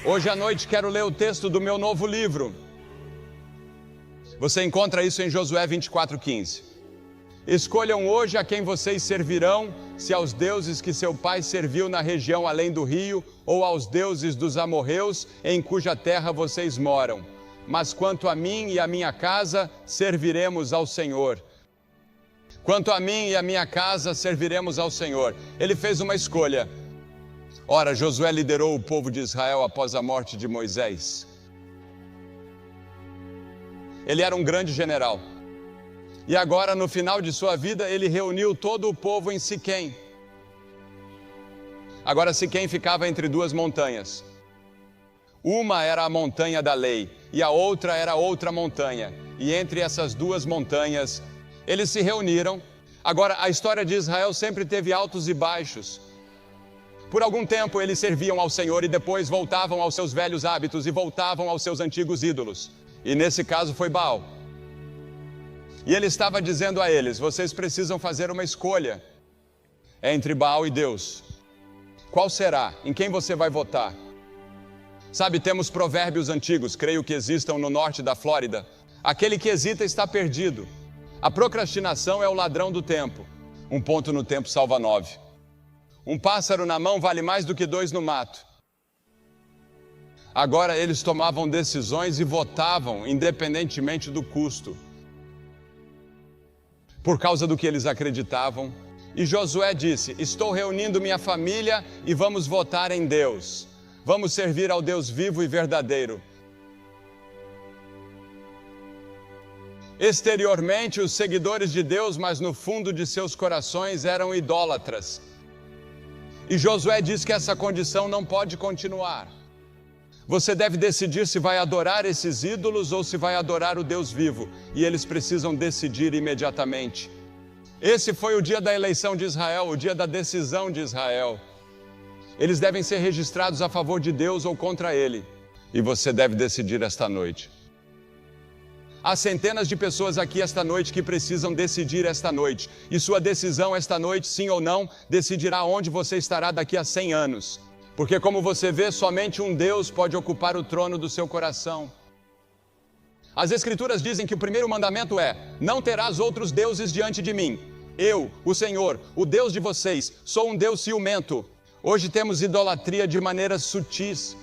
Hoje à noite quero ler o texto do meu novo livro. Você encontra isso em Josué 24:15. Escolham hoje a quem vocês servirão, se aos deuses que seu pai serviu na região além do rio, ou aos deuses dos amorreus, em cuja terra vocês moram. Mas quanto a mim e a minha casa, serviremos ao Senhor. Quanto a mim e a minha casa, serviremos ao Senhor. Ele fez uma escolha. Ora, Josué liderou o povo de Israel após a morte de Moisés. Ele era um grande general. E agora, no final de sua vida, ele reuniu todo o povo em Siquém. Agora, Siquém ficava entre duas montanhas. Uma era a montanha da lei, e a outra era outra montanha. E entre essas duas montanhas, eles se reuniram. Agora, a história de Israel sempre teve altos e baixos. Por algum tempo, eles serviam ao Senhor e depois voltavam aos seus velhos hábitos e voltavam aos seus antigos ídolos. E nesse caso foi Baal. E ele estava dizendo a eles: vocês precisam fazer uma escolha entre Baal e Deus. Qual será? Em quem você vai votar? Sabe, temos provérbios antigos, creio que existam no norte da Flórida. Aquele que hesita está perdido. A procrastinação é o ladrão do tempo. Um ponto no tempo salva 9. Um pássaro na mão vale mais do que 2 no mato. Agora eles tomavam decisões e votavam independentemente do custo, por causa do que eles acreditavam. E Josué disse: estou reunindo minha família e vamos votar em Deus. Vamos servir ao Deus vivo e verdadeiro. Exteriormente, os seguidores de Deus, mas no fundo de seus corações eram idólatras. E Josué diz que essa condição não pode continuar. Você deve decidir se vai adorar esses ídolos ou se vai adorar o Deus vivo. E eles precisam decidir imediatamente. Esse foi o dia da eleição de Israel, o dia da decisão de Israel. Eles devem ser registrados a favor de Deus ou contra Ele. E você deve decidir esta noite. Há centenas de pessoas aqui esta noite que precisam decidir esta noite. E sua decisão esta noite, sim ou não, decidirá onde você estará daqui a 100 anos. Porque, como você vê, somente um Deus pode ocupar o trono do seu coração. As Escrituras dizem que o primeiro mandamento é: não terás outros deuses diante de mim. Eu, o Senhor, o Deus de vocês, sou um Deus ciumento. Hoje temos idolatria de maneiras sutis.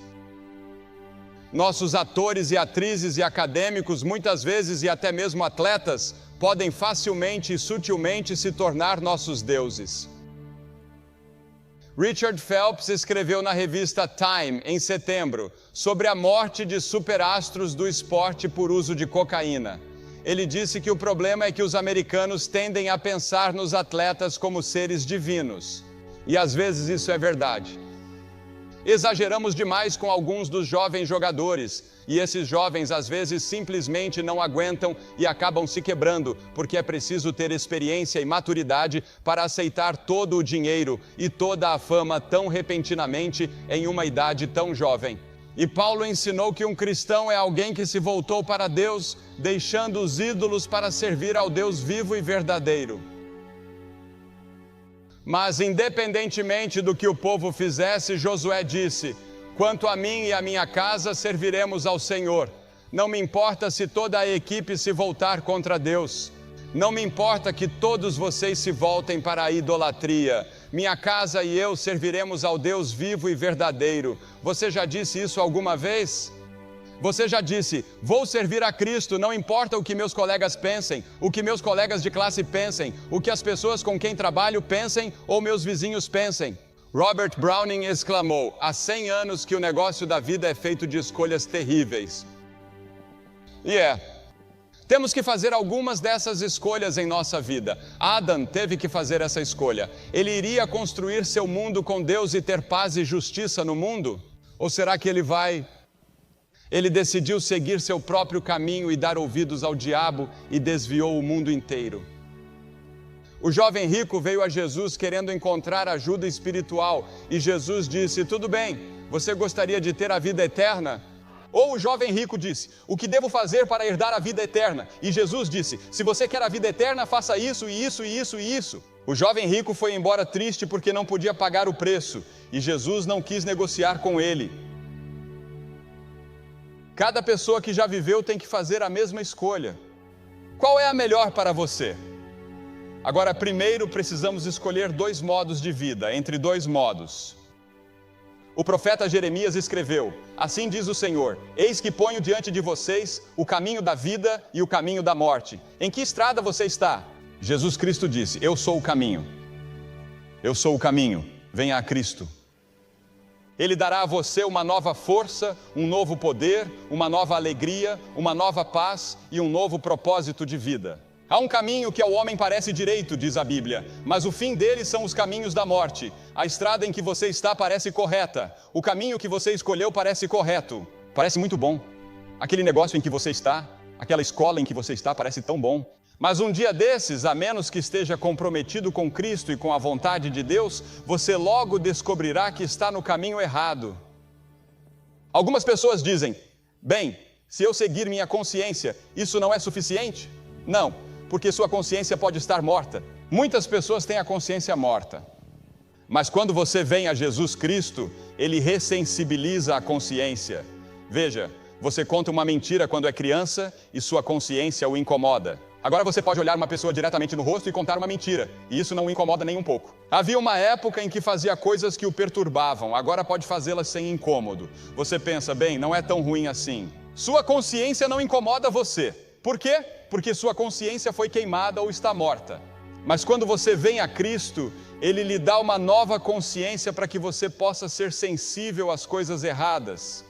Nossos atores e atrizes e acadêmicos, muitas vezes e até mesmo atletas, podem facilmente e sutilmente se tornar nossos deuses. Richard Phelps escreveu na revista Time, em setembro, sobre a morte de superastros do esporte por uso de cocaína. Ele disse que o problema é que os americanos tendem a pensar nos atletas como seres divinos. E às vezes isso é verdade. Exageramos demais com alguns dos jovens jogadores, e esses jovens às vezes simplesmente não aguentam e acabam se quebrando, porque é preciso ter experiência e maturidade para aceitar todo o dinheiro e toda a fama tão repentinamente em uma idade tão jovem. E Paulo ensinou que um cristão é alguém que se voltou para Deus, deixando os ídolos para servir ao Deus vivo e verdadeiro. Mas, independentemente do que o povo fizesse, Josué disse: quanto a mim e a minha casa, serviremos ao Senhor. Não me importa se toda a equipe se voltar contra Deus. Não me importa que todos vocês se voltem para a idolatria. Minha casa e eu serviremos ao Deus vivo e verdadeiro. Você já disse isso alguma vez? Você já disse: vou servir a Cristo, não importa o que meus colegas pensem, o que meus colegas de classe pensem, o que as pessoas com quem trabalho pensem ou meus vizinhos pensem. Robert Browning exclamou: há 100 anos que o negócio da vida é feito de escolhas terríveis. Temos que fazer algumas dessas escolhas em nossa vida. Adam teve que fazer essa escolha. Ele iria construir seu mundo com Deus e ter paz e justiça no mundo? Ou será que ele decidiu seguir seu próprio caminho e dar ouvidos ao diabo e desviou o mundo inteiro? O jovem rico veio a Jesus querendo encontrar ajuda espiritual e Jesus disse: tudo bem, você gostaria de ter a vida eterna? Ou o jovem rico disse: o que devo fazer para herdar a vida eterna? E Jesus disse: se você quer a vida eterna, faça isso e isso e isso e isso. O jovem rico foi embora triste porque não podia pagar o preço e Jesus não quis negociar com ele. Cada pessoa que já viveu tem que fazer a mesma escolha. Qual é a melhor para você? Agora, primeiro precisamos escolher 2 modos de vida, entre 2 modos. O profeta Jeremias escreveu: assim diz o Senhor, eis que ponho diante de vocês o caminho da vida e o caminho da morte. Em que estrada você está? Jesus Cristo disse: eu sou o caminho. Eu sou o caminho, venha a Cristo. Ele dará a você uma nova força, um novo poder, uma nova alegria, uma nova paz e um novo propósito de vida. Há um caminho que ao homem parece direito, diz a Bíblia, mas o fim dele são os caminhos da morte. A estrada em que você está parece correta. O caminho que você escolheu parece correto. Parece muito bom. Aquele negócio em que você está, aquela escola em que você está parece tão bom. Mas um dia desses, a menos que esteja comprometido com Cristo e com a vontade de Deus, você logo descobrirá que está no caminho errado. Algumas pessoas dizem: bem, se eu seguir minha consciência, isso não é suficiente? Não, porque sua consciência pode estar morta. Muitas pessoas têm a consciência morta. Mas quando você vem a Jesus Cristo, Ele ressensibiliza a consciência. Veja, você conta uma mentira quando é criança e sua consciência o incomoda. Agora você pode olhar uma pessoa diretamente no rosto e contar uma mentira, e isso não o incomoda nem um pouco. Havia uma época em que fazia coisas que o perturbavam, agora pode fazê-las sem incômodo. Você pensa, bem, não é tão ruim assim. Sua consciência não incomoda você. Por quê? Porque sua consciência foi queimada ou está morta. Mas quando você vem a Cristo, Ele lhe dá uma nova consciência para que você possa ser sensível às coisas erradas.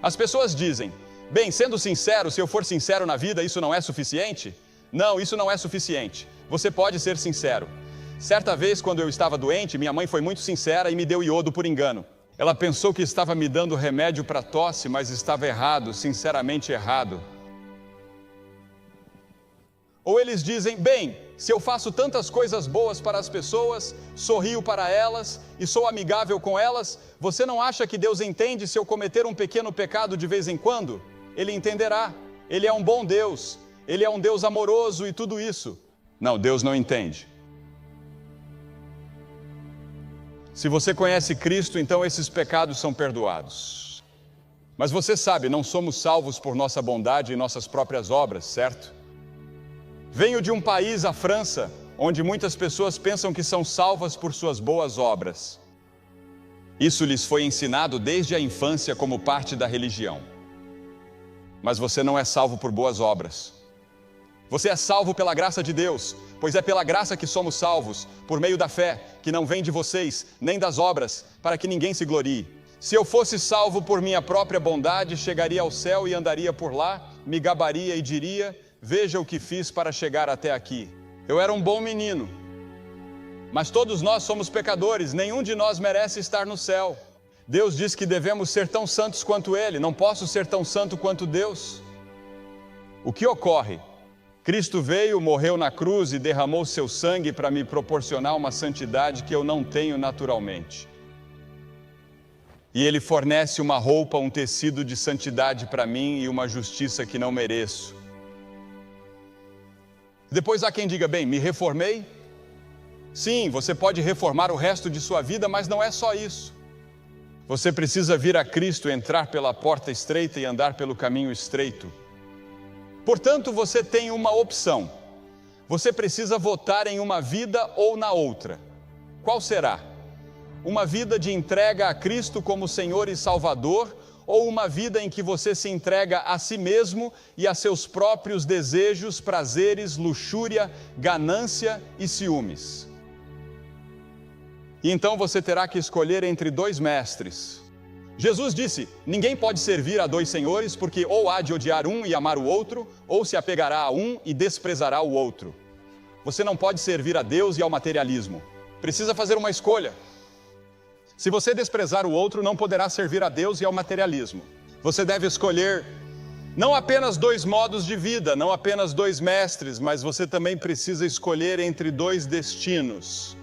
As pessoas dizem: bem, sendo sincero, se eu for sincero na vida, isso não é suficiente? Não, isso não é suficiente. Você pode ser sincero. Certa vez, quando eu estava doente, minha mãe foi muito sincera e me deu iodo por engano. Ela pensou que estava me dando remédio para tosse, mas estava errado, sinceramente errado. Ou eles dizem: bem, se eu faço tantas coisas boas para as pessoas, sorrio para elas e sou amigável com elas, você não acha que Deus entende se eu cometer um pequeno pecado de vez em quando? Ele entenderá. Ele é um bom Deus. Ele é um Deus amoroso e tudo isso. Não, Deus não entende. Se você conhece Cristo, então esses pecados são perdoados. Mas você sabe, não somos salvos por nossa bondade e nossas próprias obras, certo? Venho de um país, a França, onde muitas pessoas pensam que são salvas por suas boas obras. Isso lhes foi ensinado desde a infância como parte da religião. Mas você não é salvo por boas obras. Você é salvo pela graça de Deus, pois é pela graça que somos salvos, por meio da fé, que não vem de vocês, nem das obras, para que ninguém se glorie. Se eu fosse salvo por minha própria bondade, chegaria ao céu e andaria por lá, me gabaria e diria: veja o que fiz para chegar até aqui. Eu era um bom menino. Mas todos nós somos pecadores, nenhum de nós merece estar no céu. Deus diz que devemos ser tão santos quanto Ele, não posso ser tão santo quanto Deus. O que ocorre? Cristo veio, morreu na cruz e derramou seu sangue para me proporcionar uma santidade que eu não tenho naturalmente. E Ele fornece uma roupa, um tecido de santidade para mim e uma justiça que não mereço. Depois há quem diga: bem, me reformei? Sim, você pode reformar o resto de sua vida, mas não é só isso. Você precisa vir a Cristo, entrar pela porta estreita e andar pelo caminho estreito. Portanto, você tem uma opção. Você precisa votar em uma vida ou na outra. Qual será? Uma vida de entrega a Cristo como Senhor e Salvador, ou uma vida em que você se entrega a si mesmo e a seus próprios desejos, prazeres, luxúria, ganância e ciúmes? E então você terá que escolher entre 2 mestres. Jesus disse: ninguém pode servir a 2 senhores, porque ou há de odiar um e amar o outro, ou se apegará a um e desprezará o outro. Você não pode servir a Deus e ao materialismo. Precisa fazer uma escolha. Se você desprezar o outro, não poderá servir a Deus e ao materialismo. Você deve escolher não apenas 2 modos de vida, não apenas 2 mestres, mas você também precisa escolher entre 2 destinos.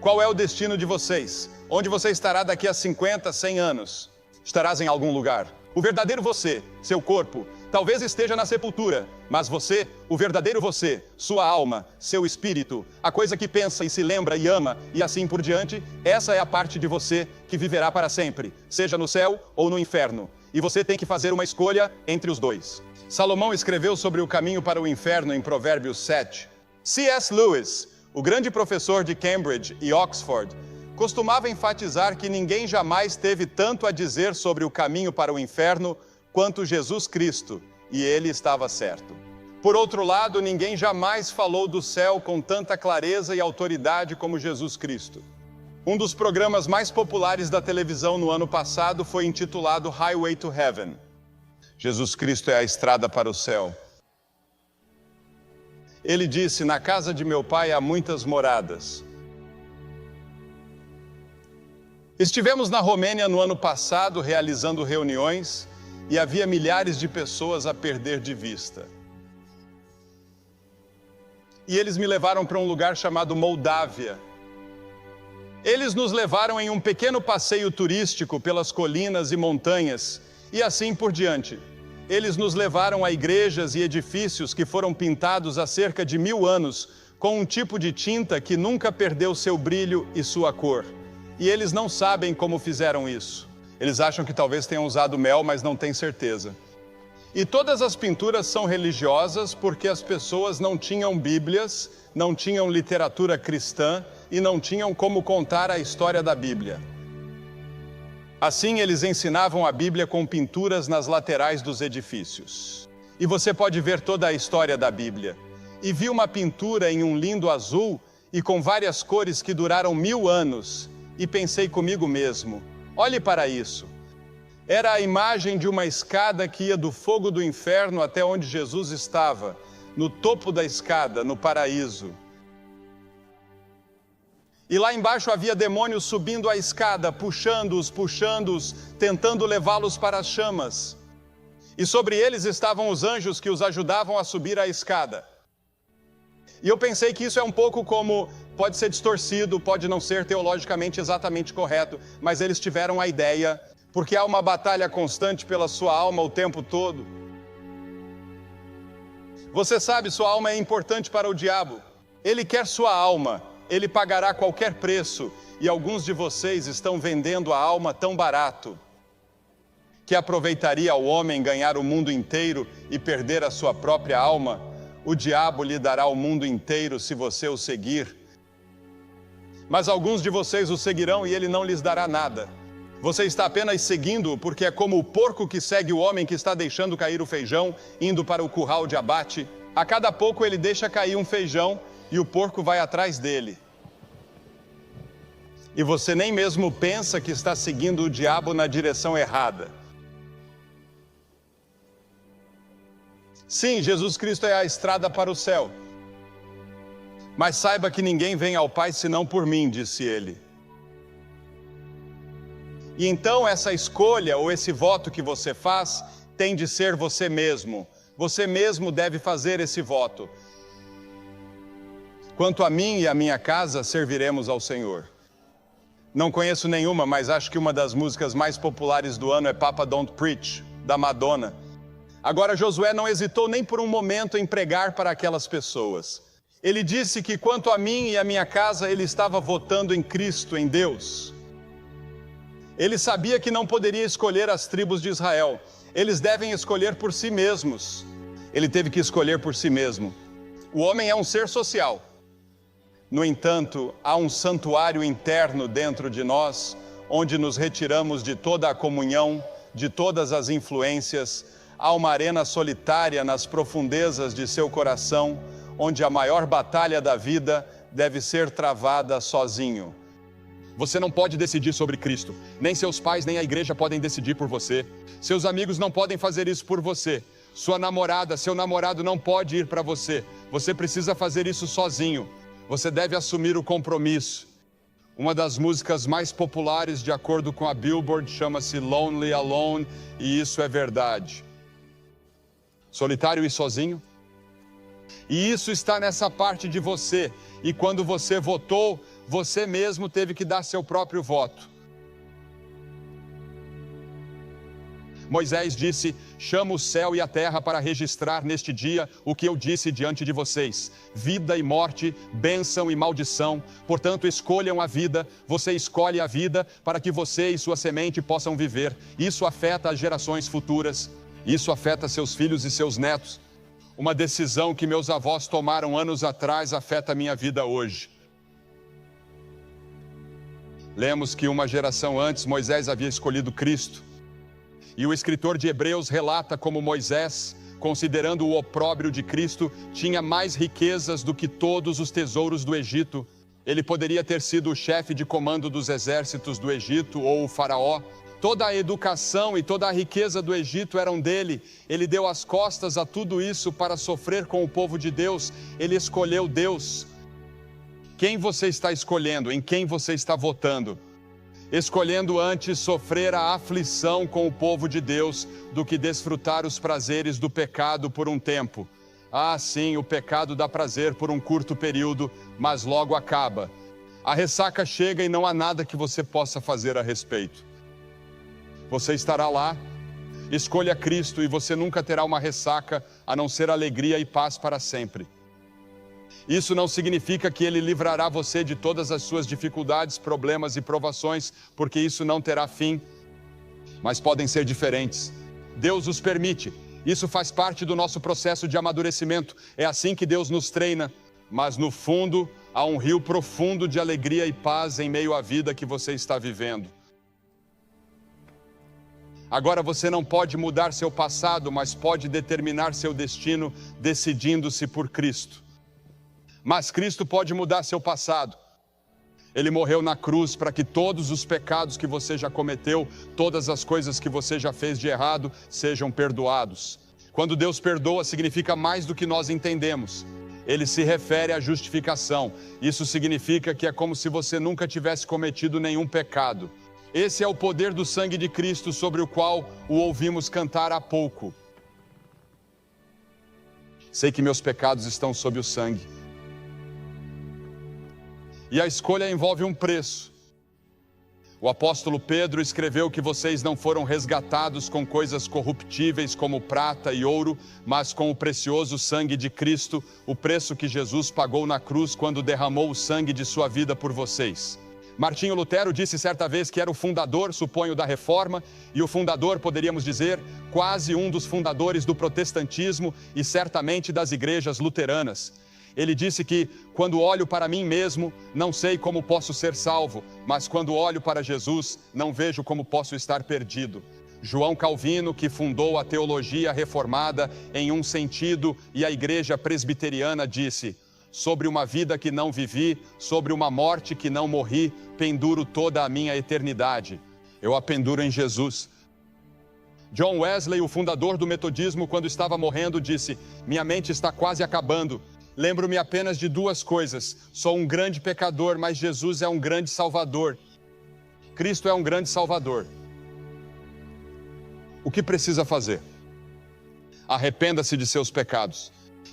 Qual é o destino de vocês? Onde você estará daqui a 50, 100 anos? Estarás em algum lugar. O verdadeiro você, seu corpo, talvez esteja na sepultura, mas você, o verdadeiro você, sua alma, seu espírito, a coisa que pensa e se lembra e ama e assim por diante, essa é a parte de você que viverá para sempre, seja no céu ou no inferno. e você tem que fazer uma escolha entre os dois. Salomão escreveu sobre o caminho para o inferno em Provérbios 7. C.S. Lewis, o grande professor de Cambridge e Oxford, costumava enfatizar que ninguém jamais teve tanto a dizer sobre o caminho para o inferno quanto Jesus Cristo, e ele estava certo. Por outro lado, ninguém jamais falou do céu com tanta clareza e autoridade como Jesus Cristo. Um dos programas mais populares da televisão no ano passado foi intitulado Highway to Heaven. Jesus Cristo é a estrada para o céu. Ele disse: na casa de meu pai há muitas moradas. Estivemos na Romênia no ano passado realizando reuniões e havia milhares de pessoas a perder de vista. E eles me levaram para um lugar chamado Moldávia. Eles nos levaram em um pequeno passeio turístico pelas colinas e montanhas e assim por diante. Eles nos levaram a igrejas e edifícios que foram pintados há cerca de 1000 anos com um tipo de tinta que nunca perdeu seu brilho e sua cor. E eles não sabem como fizeram isso. Eles acham que talvez tenham usado mel, mas não têm certeza. E todas as pinturas são religiosas porque as pessoas não tinham Bíblias, não tinham literatura cristã e não tinham como contar a história da Bíblia. Assim, eles ensinavam a Bíblia com pinturas nas laterais dos edifícios. E você pode ver toda a história da Bíblia. E vi uma pintura em um lindo azul e com várias cores que duraram 1000 anos. E pensei comigo mesmo, olhe para isso. Era a imagem de uma escada que ia do fogo do inferno até onde Jesus estava, no topo da escada, no paraíso. E lá embaixo havia demônios subindo a escada, puxando-os, tentando levá-los para as chamas. E sobre eles estavam os anjos que os ajudavam a subir a escada. E eu pensei que isso é um pouco como, pode ser distorcido, pode não ser teologicamente exatamente correto, mas eles tiveram a ideia, porque há uma batalha constante pela sua alma o tempo todo. Você sabe, sua alma é importante para o diabo. Ele quer sua alma, ele pagará qualquer preço, e alguns de vocês estão vendendo a alma tão barato, que aproveitaria ao homem ganhar o mundo inteiro e perder a sua própria alma. O diabo lhe dará o mundo inteiro se você o seguir. Mas alguns de vocês o seguirão e ele não lhes dará nada. Você está apenas seguindo-o porque é como o porco que segue o homem que está deixando cair o feijão, indo para o curral de abate. A cada pouco ele deixa cair um feijão e o porco vai atrás dele. E você nem mesmo pensa que está seguindo o diabo na direção errada. Sim, Jesus Cristo é a estrada para o céu. Mas saiba que ninguém vem ao Pai senão por mim, disse ele. E então essa escolha ou esse voto que você faz tem de ser você mesmo. Você mesmo deve fazer esse voto. Quanto a mim e a minha casa, serviremos ao Senhor. Não conheço nenhuma, mas acho que uma das músicas mais populares do ano é Papa Don't Preach, da Madonna. Agora, Josué não hesitou nem por um momento em pregar para aquelas pessoas. Ele disse que quanto a mim e a minha casa, ele estava votando em Cristo, em Deus. Ele sabia que não poderia escolher as tribos de Israel. Eles devem escolher por si mesmos. Ele teve que escolher por si mesmo. O homem é um ser social. No entanto, há um santuário interno dentro de nós, onde nos retiramos de toda a comunhão, de todas as influências. Há uma arena solitária nas profundezas de seu coração, onde a maior batalha da vida deve ser travada sozinho. Você não pode decidir sobre Cristo. Nem seus pais, nem a igreja podem decidir por você. Seus amigos não podem fazer isso por você. Sua namorada, seu namorado não pode ir para você. Você precisa fazer isso sozinho. Você deve assumir o compromisso. Uma das músicas mais populares, de acordo com a Billboard, chama-se Lonely Alone, e isso é verdade. Solitário e sozinho? E isso está nessa parte de você. E quando você votou, você mesmo teve que dar seu próprio voto. Moisés disse: chamo o céu e a terra para registrar neste dia o que eu disse diante de vocês: vida e morte, bênção e maldição. Portanto, escolham a vida, você escolhe a vida para que você e sua semente possam viver. Isso afeta as gerações futuras, isso afeta seus filhos e seus netos. Uma decisão que meus avós tomaram anos atrás afeta a minha vida hoje. Lemos que uma geração antes Moisés havia escolhido Cristo. E o escritor de Hebreus relata como Moisés, considerando o opróbrio de Cristo, tinha mais riquezas do que todos os tesouros do Egito. Ele poderia ter sido o chefe de comando dos exércitos do Egito ou o faraó. Toda a educação e toda a riqueza do Egito eram dele. Ele deu as costas a tudo isso para sofrer com o povo de Deus. Ele escolheu Deus. Quem você está escolhendo? Em quem você está votando? Escolhendo antes sofrer a aflição com o povo de Deus do que desfrutar os prazeres do pecado por um tempo. Ah, sim, o pecado dá prazer por um curto período, mas logo acaba. A ressaca chega e não há nada que você possa fazer a respeito. Você estará lá, escolha Cristo e você nunca terá uma ressaca, a não ser alegria e paz para sempre. Isso não significa que Ele livrará você de todas as suas dificuldades, problemas e provações, porque isso não terá fim, mas podem ser diferentes. Deus os permite, isso faz parte do nosso processo de amadurecimento, é assim que Deus nos treina, mas no fundo há um rio profundo de alegria e paz em meio à vida que você está vivendo. Agora você não pode mudar seu passado, mas pode determinar seu destino decidindo-se por Cristo. Mas Cristo pode mudar seu passado. Ele morreu na cruz para que todos os pecados que você já cometeu, todas as coisas que você já fez de errado, sejam perdoados. Quando Deus perdoa, significa mais do que nós entendemos. Ele se refere à justificação. Isso significa que é como se você nunca tivesse cometido nenhum pecado. Esse é o poder do sangue de Cristo sobre o qual o ouvimos cantar há pouco. Sei que meus pecados estão sob o sangue. E a escolha envolve um preço. O apóstolo Pedro escreveu que vocês não foram resgatados com coisas corruptíveis como prata e ouro, mas com o precioso sangue de Cristo, o preço que Jesus pagou na cruz quando derramou o sangue de sua vida por vocês. Martinho Lutero disse certa vez que era o fundador, suponho, da Reforma, e o fundador, poderíamos dizer, quase um dos fundadores do protestantismo e certamente das igrejas luteranas. Ele disse que, quando olho para mim mesmo, não sei como posso ser salvo, mas quando olho para Jesus, não vejo como posso estar perdido. João Calvino, que fundou a teologia reformada em um sentido, e a igreja presbiteriana, disse: sobre uma vida que não vivi, sobre uma morte que não morri, penduro toda a minha eternidade. Eu a penduro em Jesus. John Wesley, o fundador do metodismo, quando estava morrendo, disse: minha mente está quase acabando. Lembro-me apenas de duas coisas. Sou um grande pecador, mas Jesus é um grande Salvador. Cristo é um grande Salvador. O que precisa fazer? Arrependa-se de seus pecados.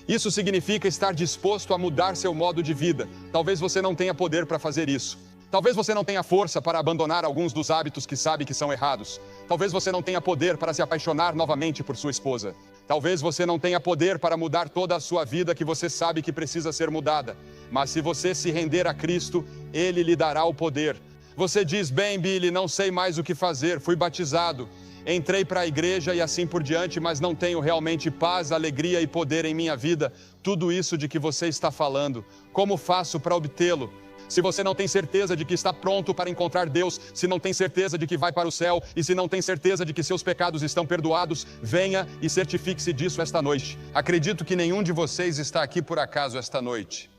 Isso significa estar disposto a mudar seu modo de vida. Talvez você não tenha poder para fazer isso. Talvez você não tenha força para abandonar alguns dos hábitos que sabe que são errados. Talvez você não tenha poder para se apaixonar novamente por sua esposa. Talvez você não tenha poder para mudar toda a sua vida que você sabe que precisa ser mudada. Mas se você se render a Cristo, Ele lhe dará o poder. Você diz: bem, Billy, não sei mais o que fazer, fui batizado, entrei para a igreja e assim por diante, mas não tenho realmente paz, alegria e poder em minha vida. Tudo isso de que você está falando, como faço para obtê-lo? Se você não tem certeza de que está pronto para encontrar Deus, se não tem certeza de que vai para o céu e se não tem certeza de que seus pecados estão perdoados, venha e certifique-se disso esta noite. Acredito que nenhum de vocês está aqui por acaso esta noite.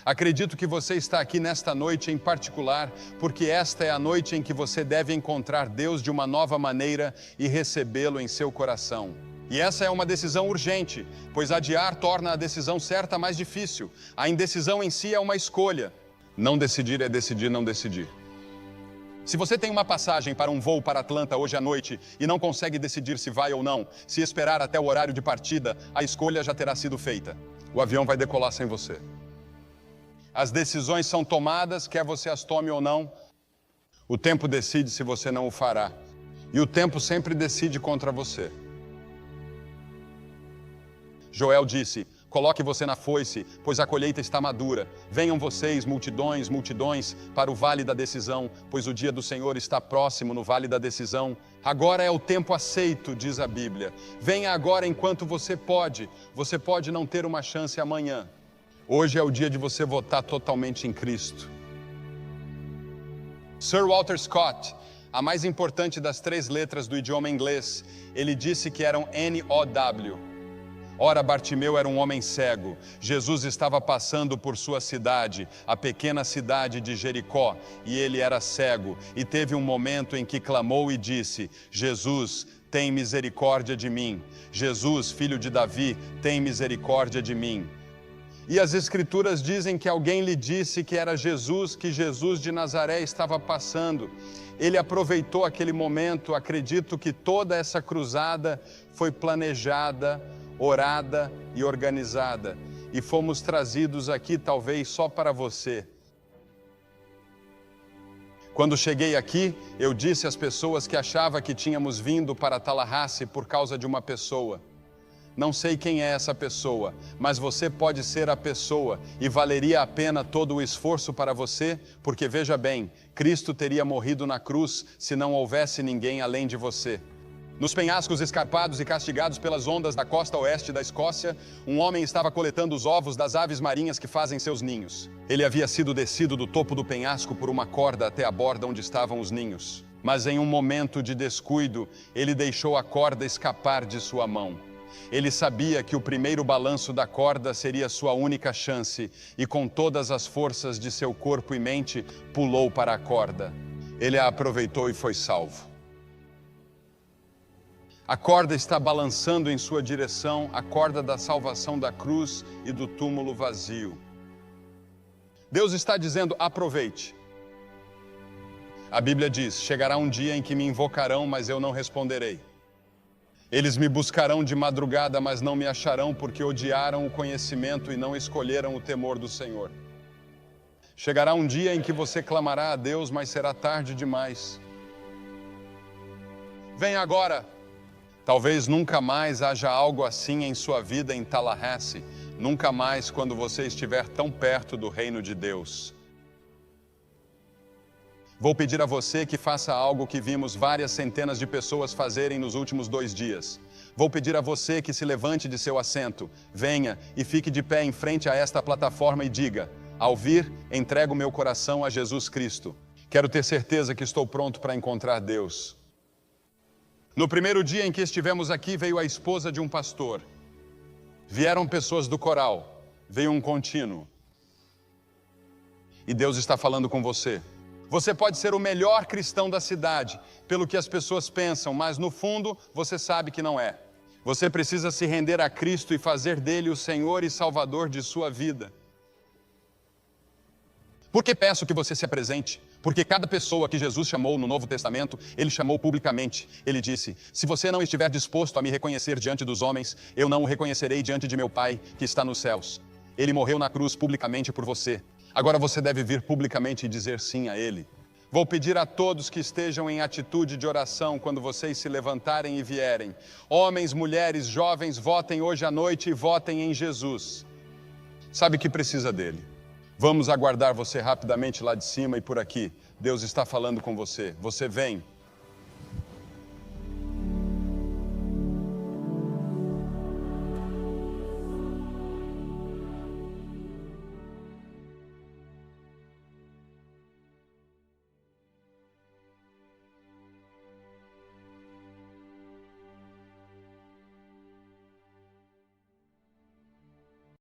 Acredito que você está aqui nesta noite em particular, porque esta é a noite em que você deve encontrar Deus de uma nova maneira e recebê-lo em seu coração. E essa é uma decisão urgente, pois adiar torna a decisão certa mais difícil. A indecisão em si é uma escolha. Não decidir é decidir não decidir. Se você tem uma passagem para um voo para Atlanta hoje à noite e não consegue decidir se vai ou não, se esperar até o horário de partida, a escolha já terá sido feita. O avião vai decolar sem você. As decisões são tomadas, quer você as tome ou não. O tempo decide se você não o fará. E o tempo sempre decide contra você. Joel disse: coloque você na foice, pois a colheita está madura. Venham vocês, multidões, multidões, para o vale da decisão, pois o dia do Senhor está próximo no vale da decisão. Agora é o tempo aceito, diz a Bíblia. Venha agora enquanto você pode. Você pode não ter uma chance amanhã. Hoje é o dia de você votar totalmente em Cristo. Sir Walter Scott, a mais importante das 3 letras do idioma inglês, ele disse que eram N-O-W. Ora, Bartimeu era um homem cego. Jesus estava passando por sua cidade, a pequena cidade de Jericó, e ele era cego. E teve um momento em que clamou e disse: Jesus, tem misericórdia de mim. Jesus, filho de Davi, tem misericórdia de mim. E as Escrituras dizem que alguém lhe disse que era Jesus, que Jesus de Nazaré estava passando. Ele aproveitou aquele momento. Acredito que toda essa cruzada foi planejada, orada e organizada. E fomos trazidos aqui talvez só para você. Quando cheguei aqui, eu disse às pessoas que achava que tínhamos vindo para Tallahassee por causa de uma pessoa. Não sei quem é essa pessoa, mas você pode ser a pessoa e valeria a pena todo o esforço para você, porque veja bem, Cristo teria morrido na cruz se não houvesse ninguém além de você. Nos penhascos escarpados e castigados pelas ondas da costa oeste da Escócia, um homem estava coletando os ovos das aves marinhas que fazem seus ninhos. Ele havia sido descido do topo do penhasco por uma corda até a borda onde estavam os ninhos. Mas em um momento de descuido, ele deixou a corda escapar de sua mão. Ele sabia que o primeiro balanço da corda seria sua única chance e com todas as forças de seu corpo e mente, pulou para a corda. Ele a aproveitou e foi salvo. A corda está balançando em sua direção, a corda da salvação da cruz e do túmulo vazio. Deus está dizendo: aproveite. A Bíblia diz: chegará um dia em que me invocarão, mas eu não responderei. Eles me buscarão de madrugada, mas não me acharão, porque odiaram o conhecimento e não escolheram o temor do Senhor. Chegará um dia em que você clamará a Deus, mas será tarde demais. Vem agora. Talvez nunca mais haja algo assim em sua vida em Tallahassee. Nunca mais quando você estiver tão perto do reino de Deus. Vou pedir a você que faça algo que vimos várias centenas de pessoas fazerem nos últimos 2 dias. Vou pedir a você que se levante de seu assento, venha e fique de pé em frente a esta plataforma e diga: ao vir, entrego meu coração a Jesus Cristo. Quero ter certeza que estou pronto para encontrar Deus. No primeiro dia em que estivemos aqui, veio a esposa de um pastor. Vieram pessoas do coral, veio um contínuo. E Deus está falando com você. Você pode ser o melhor cristão da cidade, pelo que as pessoas pensam, mas no fundo você sabe que não é. Você precisa se render a Cristo e fazer dele o Senhor e Salvador de sua vida. Por que peço que você se apresente? Porque cada pessoa que Jesus chamou no Novo Testamento, ele chamou publicamente. Ele disse: se você não estiver disposto a me reconhecer diante dos homens, eu não o reconhecerei diante de meu Pai que está nos céus. Ele morreu na cruz publicamente por você. Agora você deve vir publicamente e dizer sim a Ele. Vou pedir a todos que estejam em atitude de oração quando vocês se levantarem e vierem. Homens, mulheres, jovens, votem hoje à noite e votem em Jesus. Sabe que precisa dele. Vamos aguardar você rapidamente lá de cima e por aqui. Deus está falando com você. Você vem.